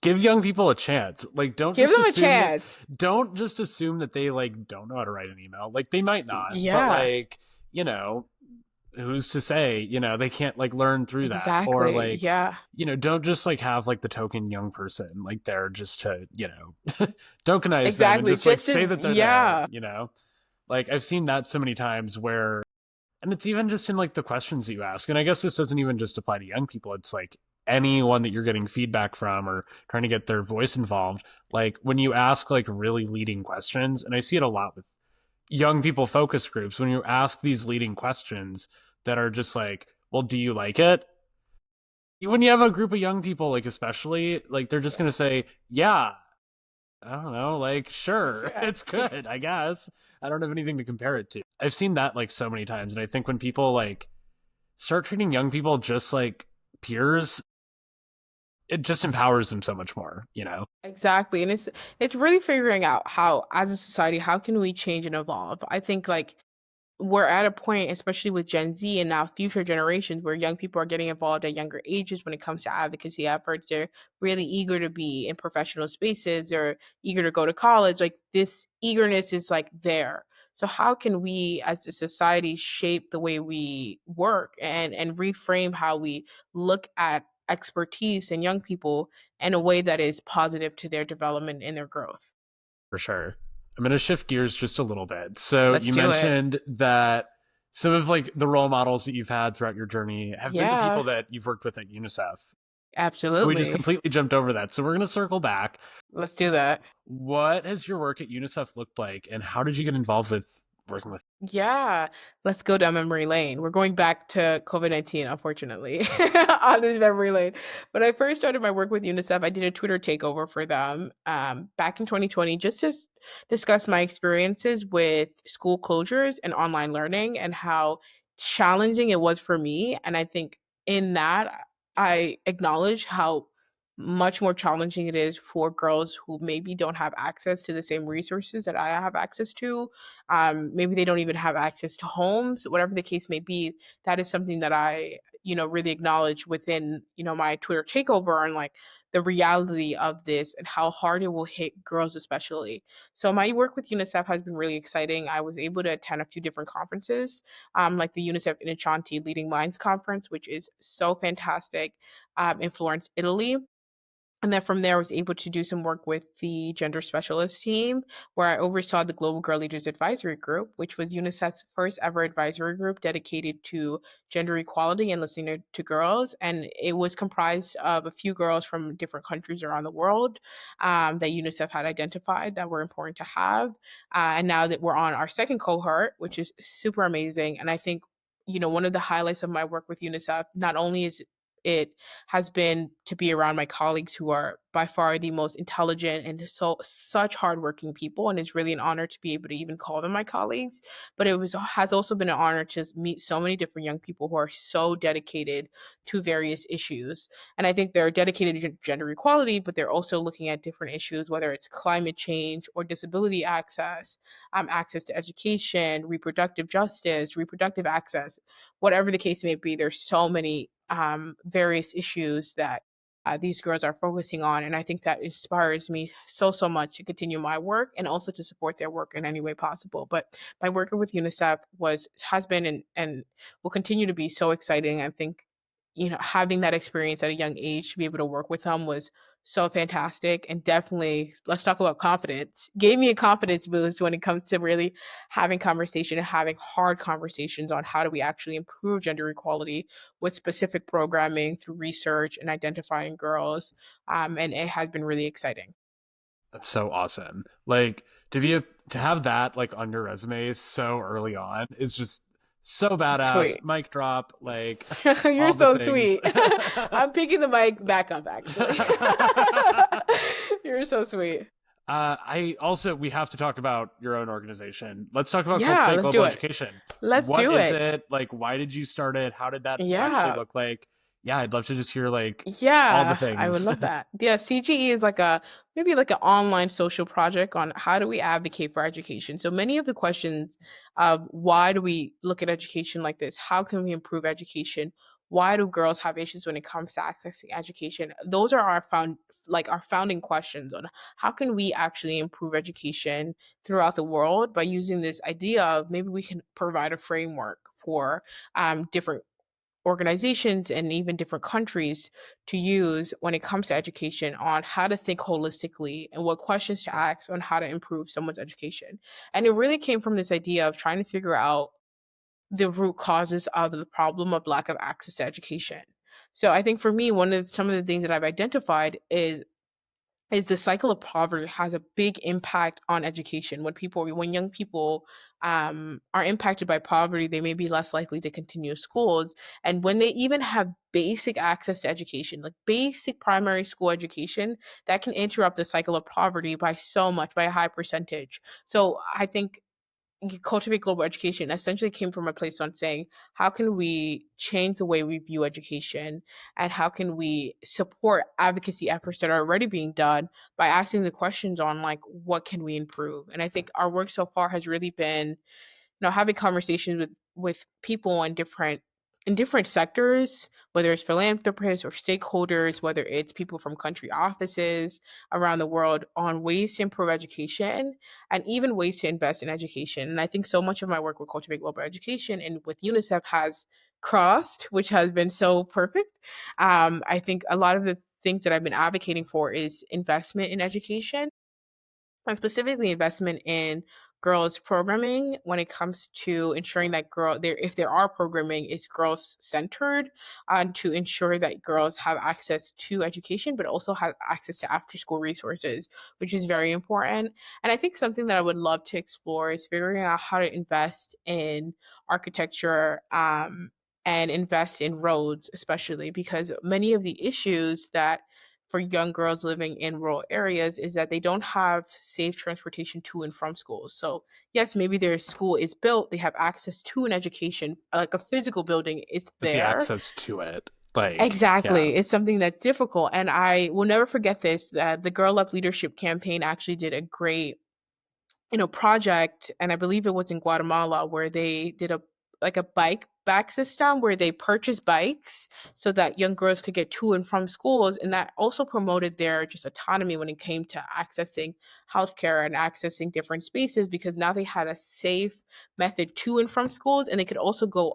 give young people a chance. Like Give them a chance. don't just assume that they like don't know how to write an email. Like they might not, but Yeah. like, you know, who's to say, they can't like learn through that. Or Exactly. like, Yeah. don't just like have like the token young person like there just to, tokenize them and Exactly. just like Just say as that they're there, yeah. Like I've seen that so many times where, and it's even just in like the questions that you ask. And I guess this doesn't even just apply to young people. It's like anyone that you're getting feedback from or trying to get their voice involved. Like when you ask like really leading questions, and I see it a lot with young people focus groups, when you ask these leading questions that are just like, well, do you like it? When you have a group of young people, like especially, like they're just gonna say, yeah, I don't know, like, sure, Yeah. it's good, I guess. I don't have anything to compare it to. I've seen that like so many times, and I think when people like start treating young people just like peers, it just empowers them so much more. Exactly. And it's really figuring out how, as a society, how can we change and evolve? I think like we're at a point, especially with Gen Z and now future generations, where young people are getting involved at younger ages when it comes to advocacy efforts. They're really eager to be in professional spaces. They're eager to go to college. Like this eagerness is like there. So how can we as a society shape the way we work and reframe how we look at expertise in young people in a way that is positive to their development and their growth? For sure. I'm going to shift gears just a little bit. So Let's you do it. mentioned that some of like the role models that you've had throughout your journey have been the Yeah, people that you've worked with at UNICEF. We just absolutely. completely jumped over that. So we're going to circle back. Let's do that. What has your work at UNICEF looked like, and how did you get involved with working with? Yeah, let's go down memory lane. We're going back to COVID-19, unfortunately, on this memory lane. When I first started my work with UNICEF, I did a Twitter takeover for them back in 2020 just to discuss my experiences with school closures and online learning and how challenging it was for me. And I think in that, I acknowledge how much more challenging it is for girls who maybe don't have access to the same resources that I have access to. Maybe they don't even have access to homes, whatever the case may be. That is something that I, really acknowledge within, my Twitter takeover, and like the reality of this and how hard it will hit girls, especially. So my work with UNICEF has been really exciting. I was able to attend a few different conferences, like the UNICEF Inachanti Leading Minds Conference, which is so fantastic, in Florence, Italy. And then from there, I was able to do some work with the gender specialist team, where I oversaw the Global Girl Leaders Advisory Group, which was UNICEF's first ever advisory group dedicated to gender equality and listening to girls. And it was comprised of a few girls from different countries around the world, that UNICEF had identified that were important to have. And now that we're on our second cohort, which is super amazing. And I think, one of the highlights of my work with UNICEF, not only is it has been to be around my colleagues who are by far the most intelligent and such hardworking people, and it's really an honor to be able to even call them my colleagues. But it was has also been an honor to meet so many different young people who are so dedicated to various issues. And I think they're dedicated to gender equality, but they're also looking at different issues, whether it's climate change or disability access, access to education, reproductive justice, reproductive access, whatever the case may be. There's so many various issues that these girls are focusing on, and I think that inspires me so much to continue my work and also to support their work in any way possible. But my work with UNICEF has been and will continue to be so exciting. I think, having that experience at a young age to be able to work with them was so fantastic, and definitely, let's talk about confidence, gave me a confidence boost when it comes to really having conversation and having hard conversations on how do we actually improve gender equality with specific programming through research and identifying girls. And it has been really exciting. That's so awesome. Like to have that like on your resume so early on is just so badass. Sweet. Mic drop, like You're all the so things. sweet. I'm picking the mic back up, actually. You're so sweet. I also we have to talk about your own organization. Let's talk about Yeah, Cultivate let's Global do it. Education. Let's What do is it. it? Like why did you start it? How did that actually Yeah. look like? Yeah, I'd love to just hear like all the Yeah, I would things. love that. Yeah, CGE is like a maybe like an online social project on how do we advocate for education. So many of the questions of why do we look at education like this? How can we improve education? Why do girls have issues when it comes to accessing education? Those are our founding questions on how can we actually improve education throughout the world by using this idea of maybe we can provide a framework for different organizations and even different countries to use when it comes to education on how to think holistically and what questions to ask on how to improve someone's education. And it really came from this idea of trying to figure out the root causes of the problem of lack of access to education. So I think for me, some of the things that I've identified is the cycle of poverty has a big impact on education. When young people are impacted by poverty, they may be less likely to continue schools. And when they even have basic access to education, like basic primary school education, that can interrupt the cycle of poverty by so much, by a high percentage. So I think Cultivate Global Education essentially came from a place on saying, how can we change the way we view education, and how can we support advocacy efforts that are already being done by asking the questions on like what can we improve. And I think our work so far has really been, having conversations with people in different sectors, whether it's philanthropists or stakeholders, whether it's people from country offices around the world, on ways to improve education and even ways to invest in education. And I think so much of my work with Cultivate Global Education and with UNICEF has crossed, which has been so perfect. I think a lot of the things that I've been advocating for is investment in education, and specifically investment in girls programming when it comes to ensuring that if there are programming, is girls centered, to ensure that girls have access to education but also have access to after school resources, which is very important. And I think something that I would love to explore is figuring out how to invest in architecture, and invest in roads, especially because many of the issues that for young girls living in rural areas is that they don't have safe transportation to and from schools. So, yes, maybe their school is built, they have access to an education, like a physical building is But the there. access to it, Like, yeah, Exactly. It's something that's difficult. And I will never forget this. The Girl Up Leadership campaign actually did a great project, and I believe it was in Guatemala, where they did a bike back system where they purchased bikes so that young girls could get to and from schools, and that also promoted their just autonomy when it came to accessing healthcare and accessing different spaces, because now they had a safe method to and from schools, and they could also go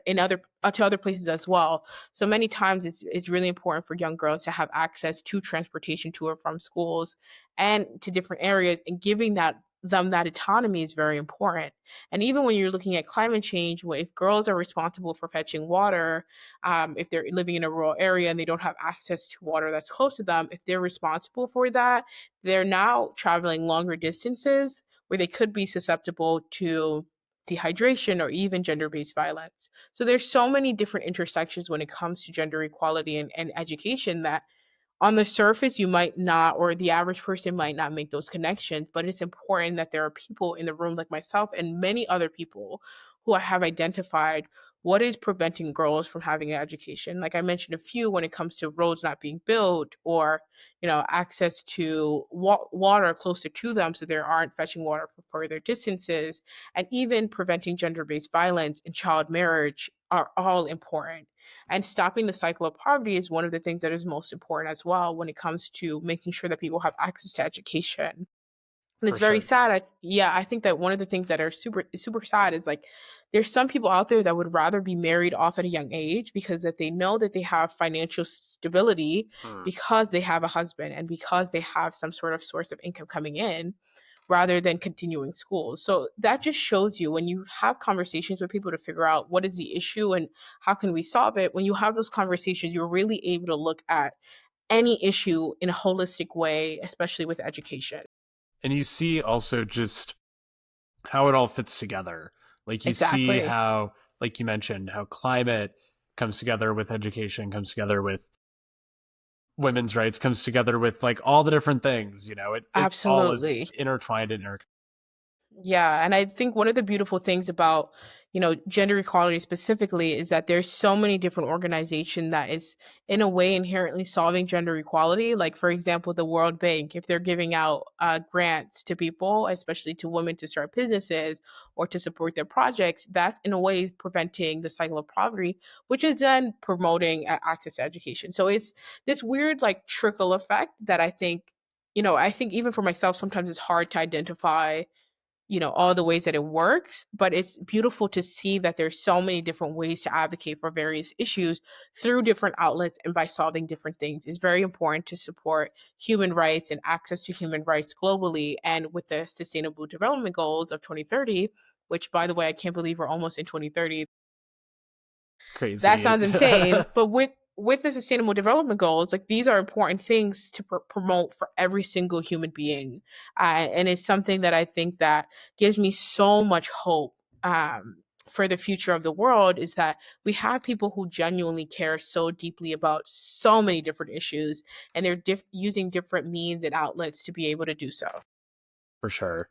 in other to other places as well. So many times it's really important for young girls to have access to transportation to or from schools and to different areas, and giving them that autonomy is very important. And even when you're looking at climate change, if girls are responsible for fetching water, if they're living in a rural area and they don't have access to water that's close to them, if they're responsible for that, they're now traveling longer distances where they could be susceptible to dehydration or even gender-based violence. So there's so many different intersections when it comes to gender equality and education, that on the surface you might not, or the average person might not make those connections, but it's important that there are people in the room like myself and many other people who have identified what is preventing girls from having an education. Like I mentioned a few, when it comes to roads not being built, or access to water closer to them so they aren't fetching water for further distances, and even preventing gender-based violence and child marriage are all important. And stopping the cycle of poverty is one of the things that is most important as well when it comes to making sure that people have access to education. And for it's very sure. sad. I think that one of the things that are super sad is like there's some people out there that would rather be married off at a young age because that they know that they have financial stability Hmm. because they have a husband and because they have some sort of source of income coming in, rather than continuing school. So that just shows you, when you have conversations with people to figure out what is the issue and how can we solve it, when you have those conversations, you're really able to look at any issue in a holistic way, especially with education. And you see also just how it all fits together. Like, you see Exactly. how, like you mentioned, how climate comes together with education, comes together with women's rights, comes together with like all the different things. It all is Absolutely. intertwined and Yeah, and I think one of the beautiful things about, gender equality specifically is that there's so many different organizations that is in a way inherently solving gender equality. Like for example, the World Bank, if they're giving out grants to people, especially to women to start businesses or to support their projects, that's in a way preventing the cycle of poverty, which is then promoting access to education. So it's this weird like trickle effect that I think even for myself, sometimes it's hard to identify all the ways that it works, but it's beautiful to see that there's so many different ways to advocate for various issues through different outlets and by solving different things. It's very important to support human rights and access to human rights globally, and with the sustainable development goals of 2030, which by the way, I can't believe we're almost in 2030. That crazy. sounds insane, but with the sustainable development goals, like these are important things to promote for every single human being, and it's something that I think that gives me so much hope, for the future of the world, is that we have people who genuinely care so deeply about so many different issues, and they're using different means and outlets to be able to do so. For sure.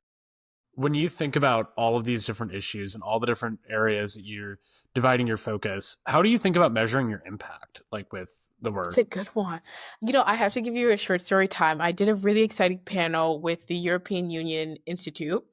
When you think about all of these different issues and all the different areas that you're dividing your focus, how do you think about measuring your impact, like with the It's work? a good one. I have to give you a short story time. I did a really exciting panel with the European Union Institute,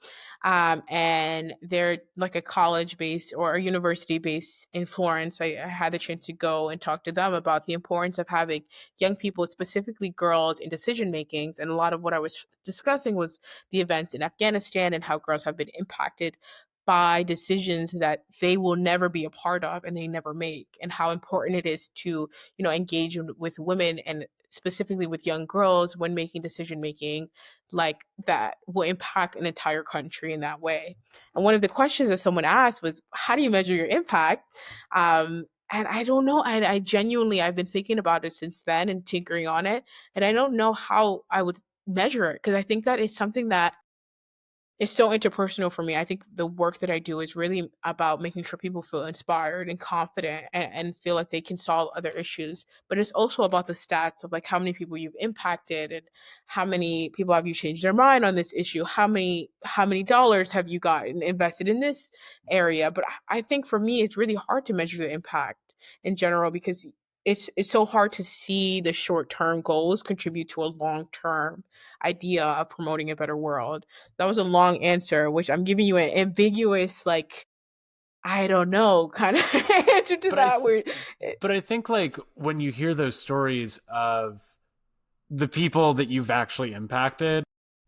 and they're like a college based or a university based in Florence. I had the chance to go and talk to them about the importance of having young people, specifically girls, in decision makings. And a lot of what I was discussing was the events in Afghanistan and how girls have been impacted by decisions that they will never be a part of and they never make, and how important it is to engage with women and specifically with young girls when making decision making like that will impact an entire country in that way. And one of the questions that someone asked was, how do you measure your impact? And I don't know. I genuinely, I've been thinking about it since then and tinkering on it. And I don't know how I would measure it, because I think that is something that it's so interpersonal for me. I think the work that I do is really about making sure people feel inspired and confident, and feel like they can solve other issues. But it's also about the stats of like how many people you've impacted and how many people have you changed their mind on this issue. How many dollars have you gotten invested in this area? But I think for me, it's really hard to measure the impact in general, because it's so hard to see the short-term goals contribute to a long-term idea of promoting a better world. That was a long answer, which I'm giving you an ambiguous, like, I don't know, kind of answer to But I that. th- Where, but I think like when you hear those stories of the people that you've actually impacted,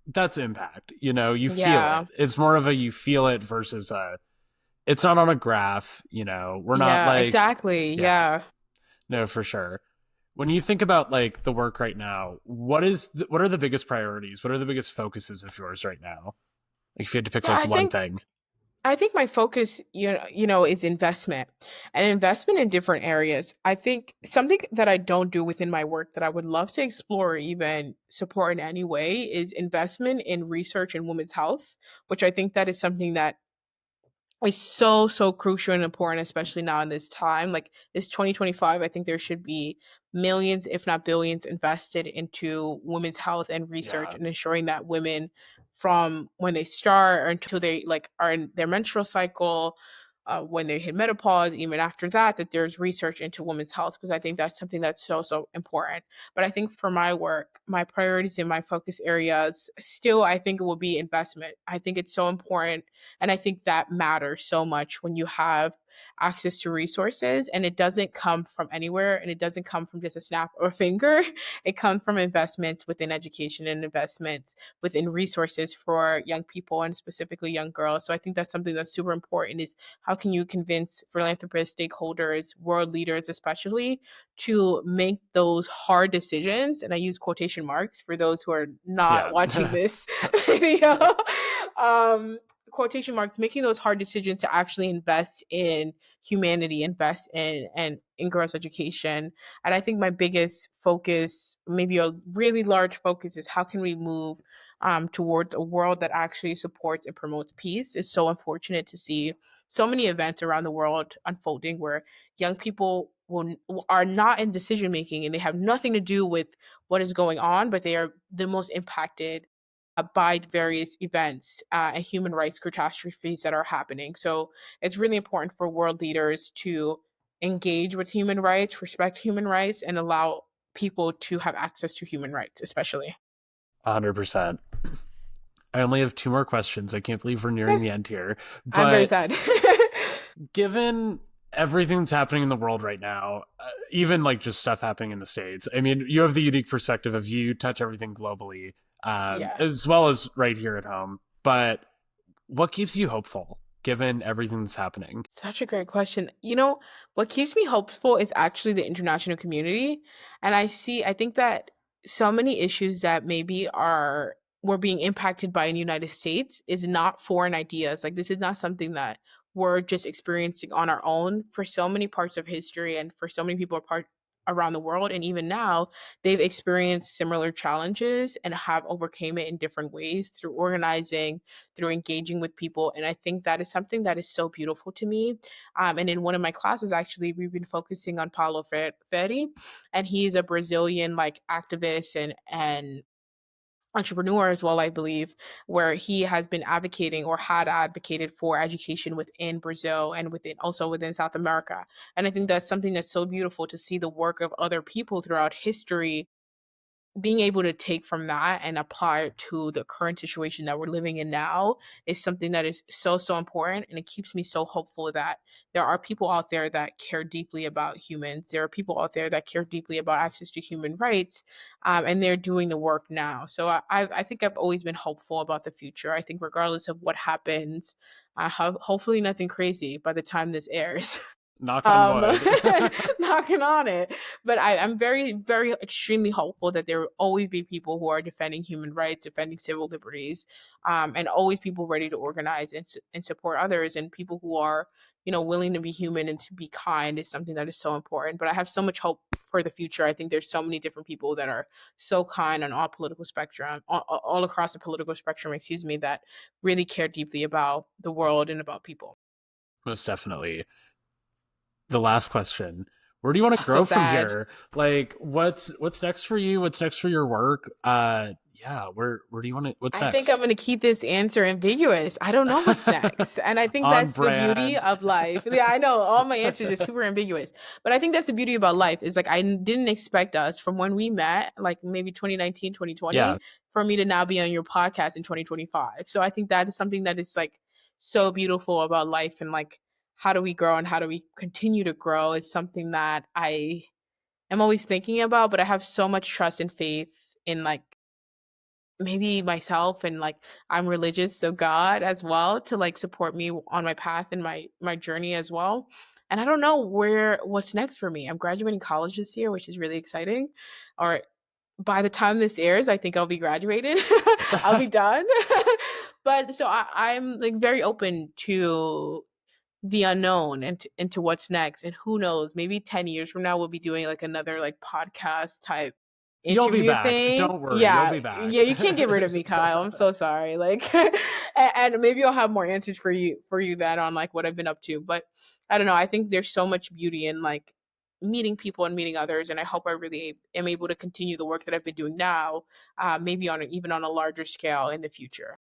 that's impact. You know, you feel yeah, it. It's more of a you feel it versus a it's not on a graph, you know. We're not yeah, like exactly, yeah, yeah. no, for sure. When you think about like the work right now, what are the biggest priorities? What are the biggest focuses of yours right now? Like if you had to pick Yeah, like one thing. I think my focus, is investment and investment in different areas. I think something that I don't do within my work that I would love to explore or even support in any way is investment in research in women's health, which I think that is something that is so crucial and important, especially now in this time. Like this 2025, I think there should be millions, if not billions, invested into women's health and research Yeah. and ensuring that women, from when they start or until they like are in their menstrual cycle, when they hit menopause, even after that, that there's research into women's health, because I think that's something that's so important. But I think for my work, my priorities and my focus areas still, I think it will be investment. I think it's so important, and I think that matters so much when you have access to resources, and it doesn't come from anywhere, and it doesn't come from just a snap of a finger. It comes from investments within education and investments within resources for young people and specifically young girls. So I think that's something that's super important is how can you convince philanthropists, stakeholders, world leaders especially to make those hard decisions, and I use quotation marks for those who are not Yeah. watching this video. um Quotation marks, making those hard decisions to actually invest in humanity, invest in girls' education. And I think my biggest focus, maybe a really large focus, is how can we move towards a world that actually supports and promotes peace. It's so unfortunate to see so many events around the world unfolding where young people are not in decision making and they have nothing to do with what is going on, but they are the most impacted by various events and human rights catastrophes that are happening. So it's really important for world leaders to engage with human rights, respect human rights, and allow people to have access to human rights, especially. 100%. I only have two more questions. I can't believe we're nearing the end here. I'm very But sad. given everything that's happening in the world right now, even like just stuff happening in the States, I mean, you have the unique perspective of you touch everything globally, Yeah. as well as right here at home. But what keeps you hopeful given everything that's happening? Such a great question. What keeps me hopeful is actually the international community. And I think that so many issues that maybe are we're being impacted by in the United States is not foreign ideas. Like this is not something that we're just experiencing on our own. For so many parts of history and for so many people apart around the world and even now, they've experienced similar challenges and have overcame it in different ways through organizing, through engaging with people. And I think that is something that is so beautiful to me. And in one of my classes, actually, we've been focusing on Paulo Freire, and he's a Brazilian like activist and entrepreneur as well, I believe, where he has been advocating or had advocated for education within Brazil and within South America. And I think that's something that's so beautiful to see the work of other people throughout history being able to take from that and apply it to the current situation that we're living in now is something that is so important, and it keeps me so hopeful that there are people out there that care deeply about humans. There are people out there that care deeply about access to human rights, and they're doing the work now. So I think I've always been hopeful about the future. I think regardless of what happens, hopefully nothing crazy by the time this airs. Knock on um wood. Knocking on it. But I'm very extremely hopeful that there will always be people who are defending human rights, defending civil liberties, and always people ready to organize and support others, and people who are willing to be human and to be kind is something that is so important. But I have so much hope for the future. I think there's so many different people that are so kind on all political spectrum, all across the political spectrum, excuse me, that really care deeply about the world and about people. Most definitely. The last question. Where do you want to So grow from sad. here? Like, what's next for you? What's next for your work? Yeah, where do you want to? What's I think I'm next? going to keep this answer ambiguous. I don't know what's next. And I think On that's the beauty brand. of life. Yeah, I know all my answers are super ambiguous. But I think that's the beauty about life is like didn't expect us from when we met, like maybe 2019, Yeah, 2020, for me to now be on your podcast in 2025. So I think that is something that is like so beautiful about life and like how do we grow and how do we continue to grow is something that I am always thinking about, but I have so much trust and faith in like maybe myself and like I'm religious, so God as well to like support me on my path and my journey as well. And I don't know what's next for me. I'm graduating college this year, which is really exciting. Or by the time this airs, I think I'll be graduated. I'll be done. But so I'm like very open to the unknown and into what's next. And who knows, maybe 10 years from now we'll be doing like another like podcast type you'll be interview back. thing. Don't worry, you'll Yeah, be back. yeah, you can't get rid of me, Kyle. I'm so sorry. Like and maybe I'll have more answers for you then on like what I've been up to. But I don't know. I think there's so much beauty in like meeting people and meeting others, and I hope I really am able to continue the work that I've been doing now, maybe even on a larger scale in the future.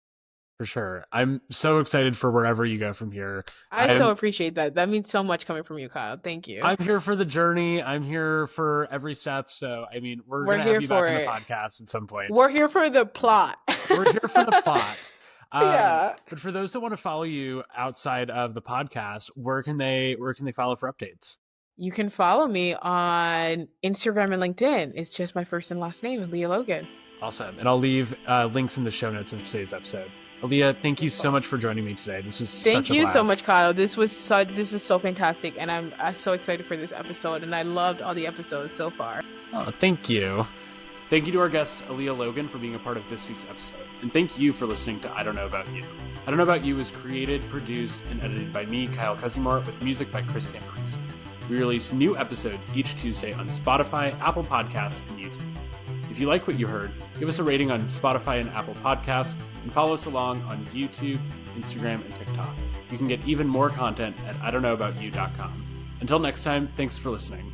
For sure. I'm so excited for wherever you go from here. I so I'm appreciate that. That means so much coming from you, Kyle. Thank you. I'm here for the journey. I'm here for every step. So, I mean, we're We're going to have here you back for on the it. podcast at some point. We're here for the plot. We're here for the plot. Yeah. But for those that want to follow you outside of the podcast, where can they follow for updates? You can follow me on Instagram and LinkedIn. It's just my first and last name, Alliyah Logan. Awesome. And I'll leave links in the show notes of today's episode. Alliyah, thank you so much for joining me today. This was Thank such a you so blast. much, Kyle. This was so fantastic, and I'm so excited for this episode. And I loved all the episodes so far. Oh, thank you. Thank you to our guest, Alliyah Logan, for being a part of this week's episode. And thank you for listening to I Don't Know About You. I Don't Know About You is created, produced, and edited by me, Kyle Cusimore, with music by Chris Sammarese. We release new episodes each Tuesday on Spotify, Apple Podcasts, and YouTube. If you like what you heard, give us a rating on Spotify and Apple Podcasts, and follow us along on YouTube, Instagram, and TikTok. You can get even more content at idon'tknowaboutyou.com. Until next time, thanks for listening.